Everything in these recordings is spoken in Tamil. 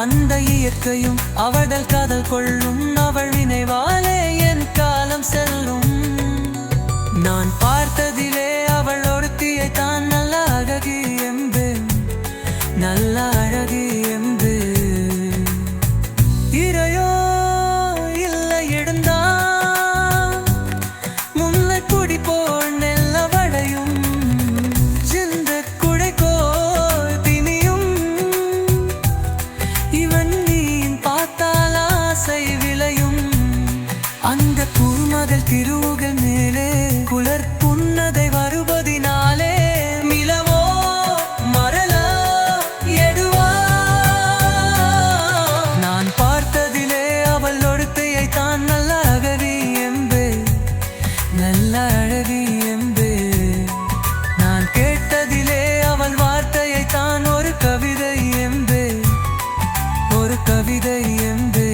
அந்த இயற்கையும் அவள் காதல் கொள்ளும். அவள் நினைவாலே என் காலம் செல்லும். நான் பார்த்ததிலே அவள் ஒருத்தியை தான் நல்ல அழகி என்பேன், நல்ல அழகி என்பேன். இறையோ இல்லை எழுந்தா முல்லை குடி போல் நெல்ல வடையும் சிந்த குடைக்கோள் தினியும். இவன் நீ பார்த்தால் ஆசை விளையும். அந்த பூமகள் திருவுகள் மேலே குளர் புன்னதை வருவதினாலே மிளவோ மரலா எடுவா. நான் பார்த்ததிலே அவள் ஒருத்தையை தான் நல்ல அழகி என்பே, நல்ல அழகி என்பே. நான் கேட்டதிலே அவள் வார்த்தையை தான் ஒரு கவிதை என்பே, ஒரு கவிதை என்பே.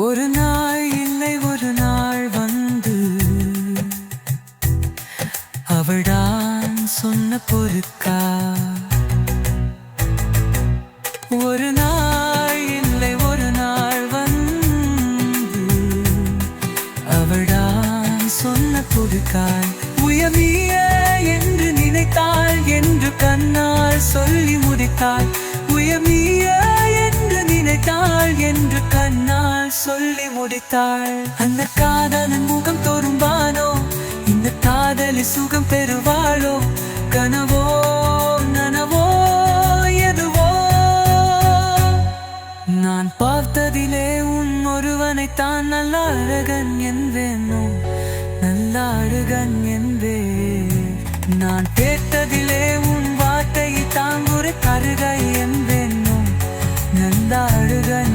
ஒரு நாள் இல்லை ஒரு நாள் வந்து அவள்தான் சொன்ன பொறுக்கா. ஒரு நாள் இல்லை ஒரு நாள் வந்து அவள்தான் சொன்ன பொறுக்காய். உயர்விய என்று நினைத்தாள் என்று கண்ணால் சொல்லி முடித்தாள். உயர்விய என்று நினைத்தாள் என்று கண்ணால் சொல்லி முடித்தாள். அந்த காதலன் முகம் தோறும்பானோ, இந்த காதலி சுகம் பெறுவாளோ? கனவோ நனவோ எதுவோ? நான் பார்த்ததிலே உன் ஒருவனைத்தான் நல்ல அழகன் என்பேனோ, நல்ல அழகன் என்பே. நான் கேட்டதிலே உன் வார்த்தையை தாங்குற கருகை என்பேனோ, நல்ல அழகன்